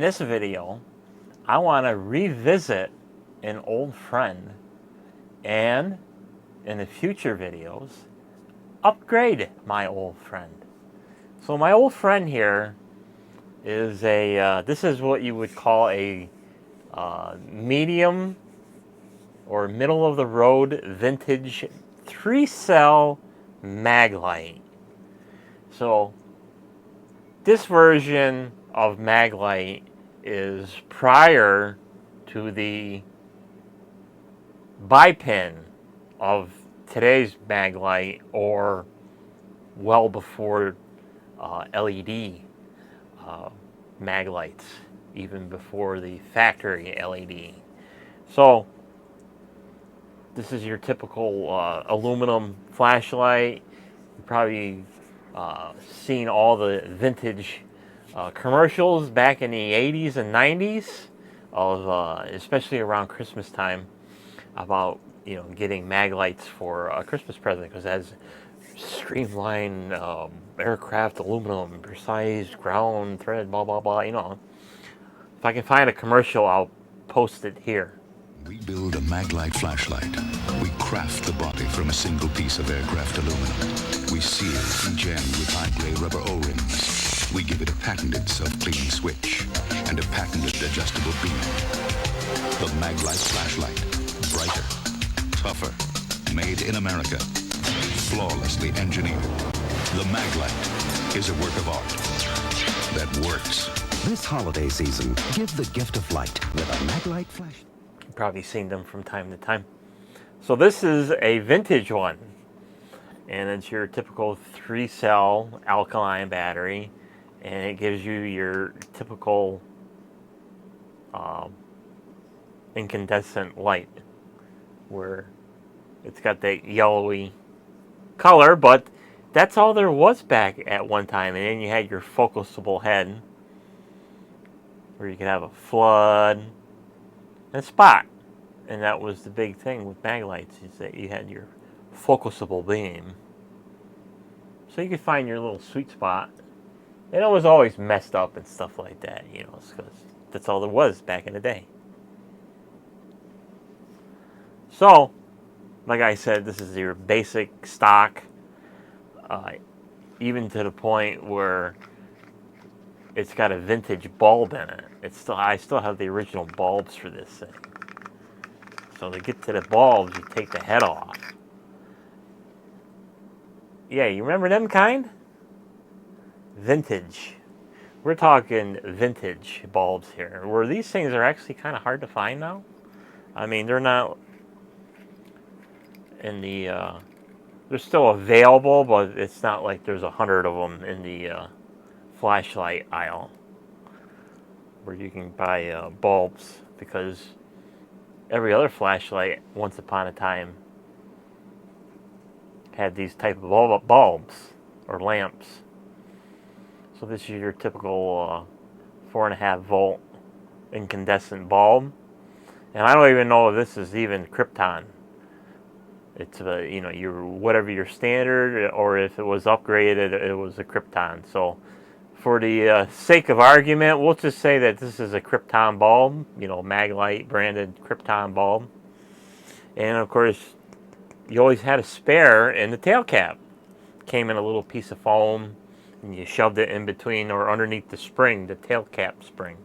this video, I want to revisit an old friend and, in the future videos, upgrade my old friend. So my old friend here is this is what you would call a medium or middle of the road vintage 3-cell MagLite. So this version of MagLite is prior to the bipin of today's MagLite, or well before LED MagLites, even before the factory LED. So this is your typical aluminum flashlight. You've probably seen all the vintage commercials back in the 80s and 90s, of especially around Christmas time, about getting MagLites for a Christmas present, because it has streamlined aircraft aluminum, precise ground thread, blah blah blah. If I can find a commercial, I'll post it here. We build a MagLite flashlight. We craft the body from a single piece of aircraft aluminum. We seal and gem with high-grade rubber O-rings. We give it a patented self-cleaning switch and a patented adjustable beam. The MagLite flashlight. Brighter, tougher, made in America, flawlessly engineered. The MagLite is a work of art that works. This holiday season, give the gift of light with a MagLite flash. You've probably seen them from time to time. So this is a vintage one, and it's your typical 3-cell alkaline battery, and it gives you your typical incandescent light, where it's got that yellowy color, but that's all there was back at one time. And then you had your focusable head, where you could have a flood and a spot. And that was the big thing with MagLites, is that you had your focusable beam. So you could find your little sweet spot. And it was always messed up and stuff like that, because that's all there was back in the day. So, like I said, this is your basic stock, even to the point where it's got a vintage bulb in it. I still have the original bulbs for this thing. So to get to the bulbs, you take the head off. Yeah, you remember them kind? Vintage. We're talking vintage bulbs here, where these things are actually kind of hard to find now. I mean, they're not in the they're still available, but it's not like there's 100 of them in the flashlight aisle where you can buy bulbs, because every other flashlight once upon a time had these type of bulbs or lamps. So this is your typical 4.5 volt incandescent bulb, and I don't even know if this is even krypton. It's your whatever your standard, or if it was upgraded, it was a krypton. So for the sake of argument, we'll just say that this is a krypton bulb, MagLite branded krypton bulb. And of course, you always had a spare in the tail cap. Came in a little piece of foam, and you shoved it in between or underneath the spring, the tail cap spring.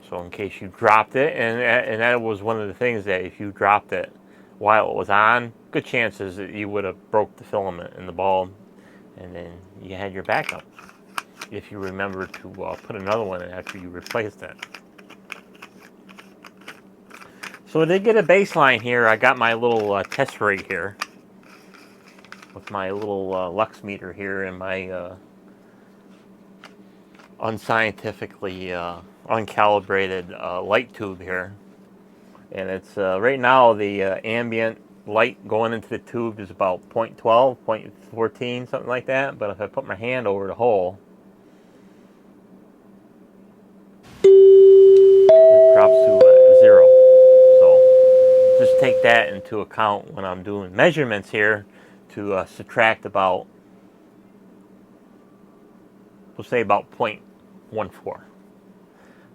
So in case you dropped it, and that was one of the things, that if you dropped it while it was on, good chances that you would have broke the filament in the bulb, and then you had your backup if you remember to put another one in after you replaced it. So to get a baseline here, I got my little test rig here with my little lux meter here and my unscientifically uncalibrated light tube here. And it's right now the ambient light going into the tube is about 0.12, 0.14, something like that. But if I put my hand over the hole, it drops to 0. So just take that into account when I'm doing measurements here, to subtract about, we'll say about 0.1 1.4.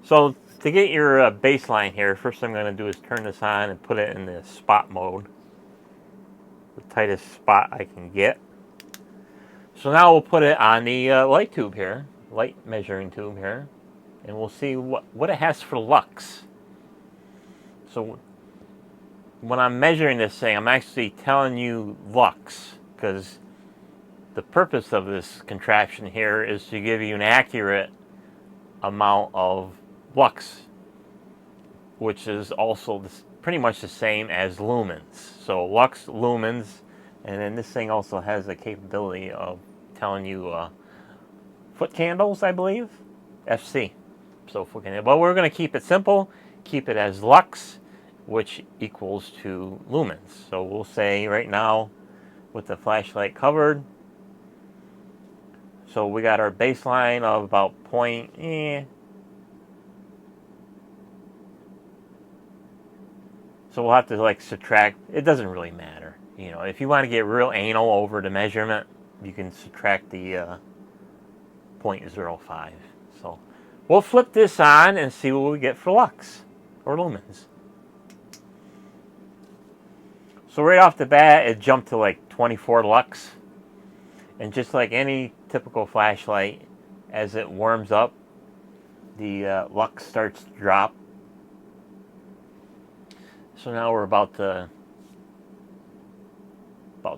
So to get your baseline here, first thing I'm going to do is turn this on and put it in the spot mode. The tightest spot I can get. So now we'll put it on the light tube here, light measuring tube here, and we'll see what it has for lux. So when I'm measuring this thing, I'm actually telling you lux, because the purpose of this contraption here is to give you an accurate amount of lux, which is also pretty much the same as lumens. So lux, lumens, and then this thing also has the capability of telling you foot candles, I believe, FC. So foot candle. But we're going to keep it simple, keep it as lux, which equals to lumens. So we'll say right now, with the flashlight covered, so we got our baseline of about So we'll have to like subtract. It doesn't really matter. You know, if you want to get real anal over the measurement, you can subtract the 0.05. So we'll flip this on and see what we get for lux or lumens. So right off the bat, it jumped to like 24 lux. And just like any typical flashlight, as it warms up, the lux starts to drop. So now we're about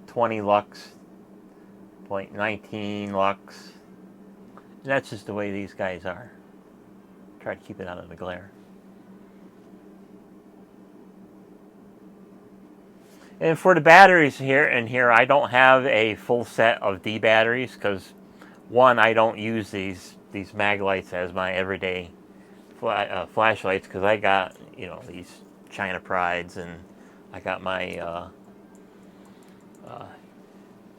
20 lux, 0.19 lux. And that's just the way these guys are. Try to keep it out of the glare. And for the batteries here, I don't have a full set of D batteries because, one, I don't use these MagLites as my everyday flashlights because I got, you know, these China Prides, and I got my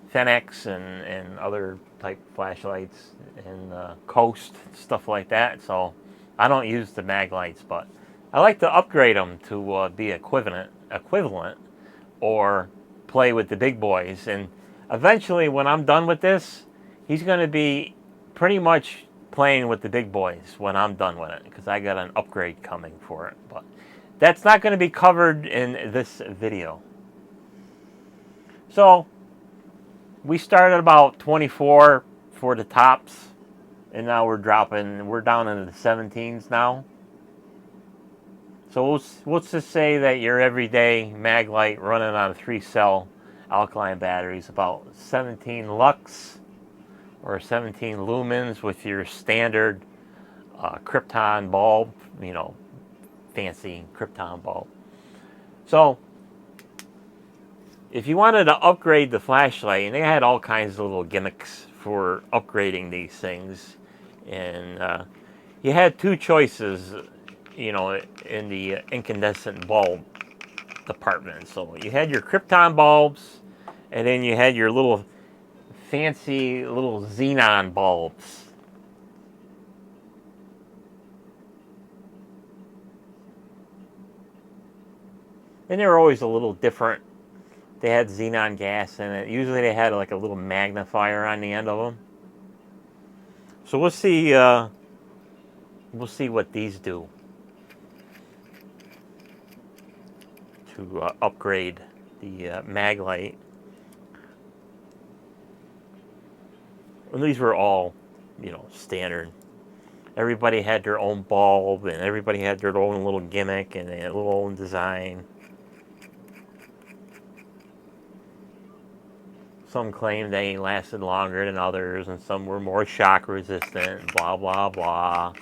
Fenix and other type flashlights and Coast, stuff like that. So I don't use the MagLites, but I like to upgrade them to be equivalent, or play with the big boys. And eventually, when I'm done with this, he's going to be pretty much playing with the big boys when I'm done with it, because I got an upgrade coming for it. But that's not going to be covered in this video. So we started about 24 for the tops, and now we're down into the 17s now. So let's just say that your everyday MagLite running on a 3-cell alkaline battery is about 17 lux or 17 lumens with your standard krypton bulb, you know, fancy krypton bulb. So if you wanted to upgrade the flashlight, and they had all kinds of little gimmicks for upgrading these things, and you had two choices, you know, in the incandescent bulb department. So you had your krypton bulbs, and then you had your little fancy little xenon bulbs. And they were always a little different. They had xenon gas in it. Usually they had like a little magnifier on the end of them. So we'll see what these do to upgrade the MagLite. And these were all, you know, standard. Everybody had their own bulb, and everybody had their own little gimmick and their little own design. Some claimed they lasted longer than others, and some were more shock resistant, blah, blah, blah.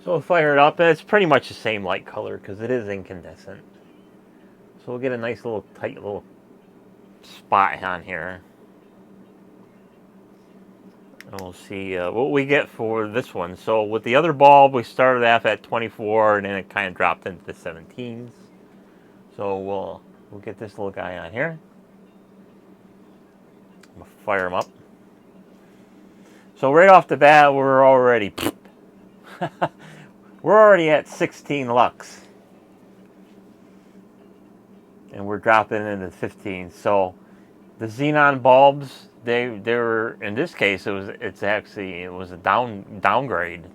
So we'll fire it up, and it's pretty much the same light color because it is incandescent. So we'll get a nice little tight little spot on here. And we'll see what we get for this one. So with the other bulb, we started off at 24, and then it kind of dropped into the 17s. So we'll get this little guy on here. I'm going to fire him up. So right off the bat, we're already at 16 lux. and we're dropping into the 15s. So the xenon bulbs, they were, in this case, it was a downgrade.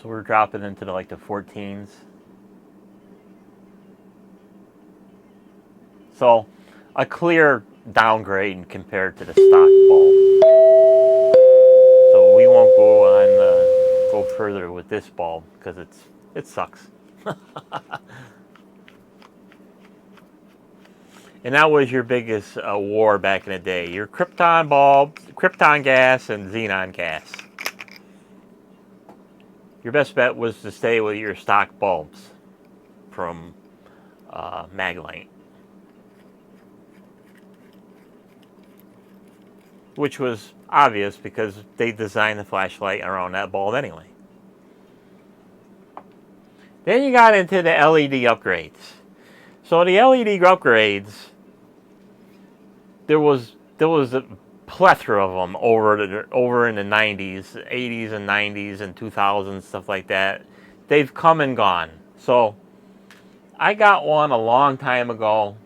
So we're dropping into like the 14s. So a clear downgrade compared to the stock bulb. So we won't go further with this bulb because it sucks. And that was your biggest war back in the day. Your krypton bulb, krypton gas, and xenon gas. Your best bet was to stay with your stock bulbs from MagLite, which was obvious because they designed the flashlight around that bulb anyway. Then you got into the LED upgrades. So the LED upgrades, there was a plethora of them over in the 90s, 80s and 90s and 2000s, stuff like that. They've come and gone. So I got one a long time ago,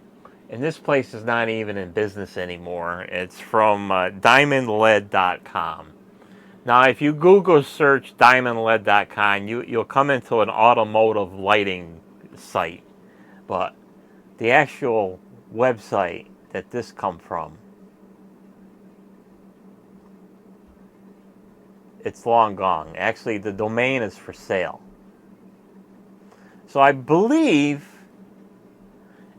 and this place is not even in business anymore. It's from diamondled.com. Now, if you Google search diamondled.com, you'll come into an automotive lighting site. But the actual website that this come from, it's long gone. Actually, the domain is for sale. So I believe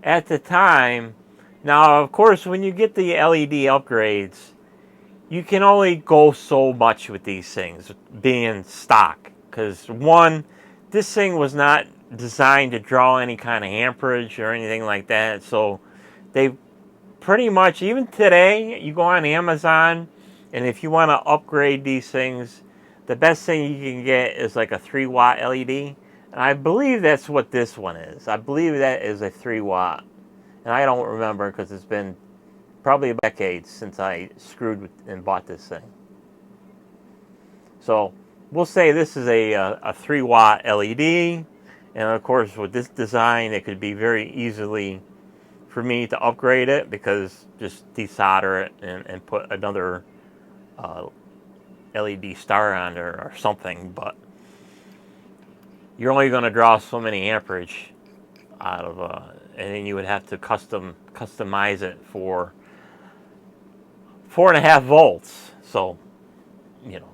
at the time, now of course when you get the LED upgrades, you can only go so much with these things being stock. Because one, this thing was not designed to draw any kind of amperage or anything like that. So they pretty much, even today, you go on Amazon, and if you want to upgrade these things, the best thing you can get is like a 3-watt LED. And I believe that's what this one is. I believe that is a 3-watt. And I don't remember because it's been probably decades since I screwed with and bought this thing. So we'll say this is a 3-watt LED. And of course, with this design, it could be very easily for me to upgrade it, because just desolder it and put another LED star on there or something. But you're only going to draw so many amperage out of, and then you would have to customize it for 4.5 volts. So, you know,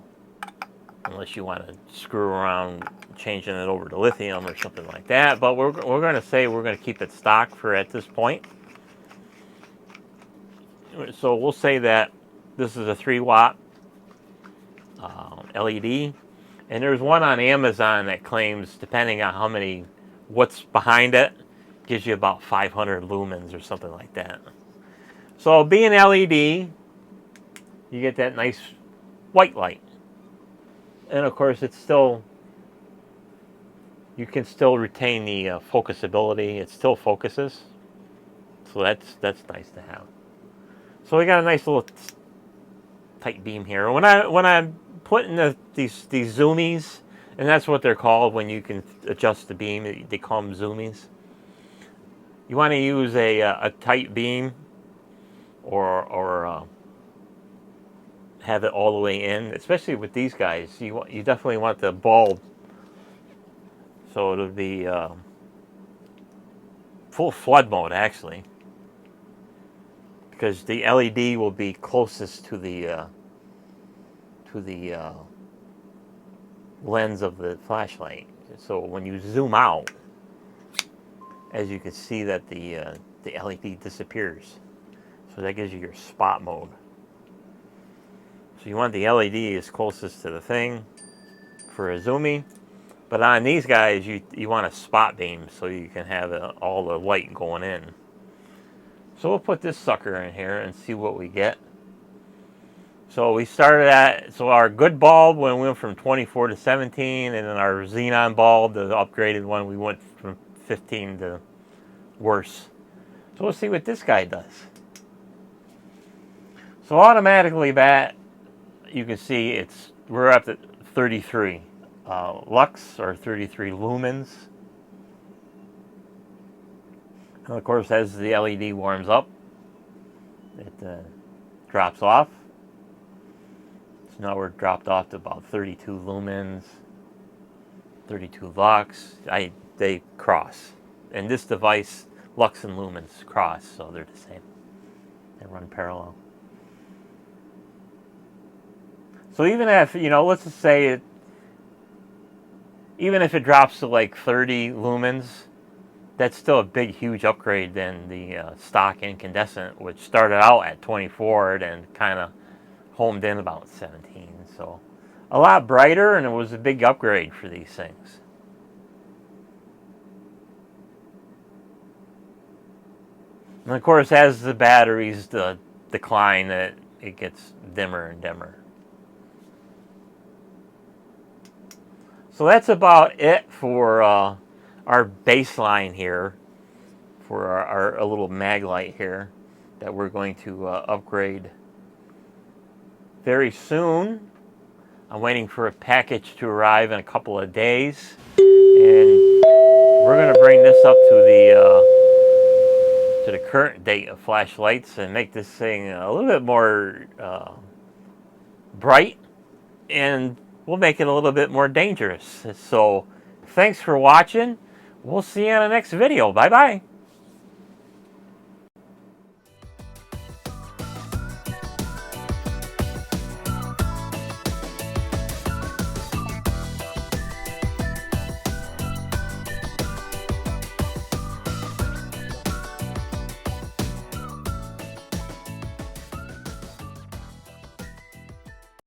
unless you want to screw around changing it over to lithium or something like that. But we're going to say we're going to keep it stock for at this point. So we'll say that this is a 3-watt LED. And there's one on Amazon that claims, depending on what's behind it, gives you about 500 lumens or something like that. So being LED, you get that nice white light. And of course, you can still retain the focusability. It still focuses. So that's nice to have. So we got a nice little tight beam here. When I'm putting these zoomies, and that's what they're called when you can adjust the beam, they call them zoomies. You want to use a tight beam, or have it all the way in. Especially with these guys, you definitely want the bulb so it'll be full flood mode actually, because the LED will be closest to the lens of the flashlight. So when you zoom out, as you can see that the LED disappears. So that gives you your spot mode. So you want the LED as closest to the thing for a zoomie. But on these guys, you want a spot beam so you can have all the light going in. So we'll put this sucker in here and see what we get. So we started so our good bulb, when we went from 24 to 17, and then our xenon bulb, the upgraded one, we went from 15 to worse. So let's see what this guy does. So automatically that, you can see we're up at 33 lux or 33 lumens. And of course, as the LED warms up, it drops off. So now we're dropped off to about 32 lumens, 32 lux. They cross. And this device, lux and lumens cross, so they're the same. They run parallel. So even if, let's just say even if it drops to like 30 lumens, that's still a big, huge upgrade than the stock incandescent, which started out at 24 and kind of homed in about 17. So a lot brighter, and it was a big upgrade for these things. And of course, as the batteries decline, it gets dimmer and dimmer. So that's about it for our baseline here, for our little MagLite here that we're going to upgrade very soon. I'm waiting for a package to arrive in a couple of days, and we're going to bring this up to the current date of flashlights and make this thing a little bit more bright, and we'll make it a little bit more dangerous. So thanks for watching. We'll see you in the next video. Bye-bye.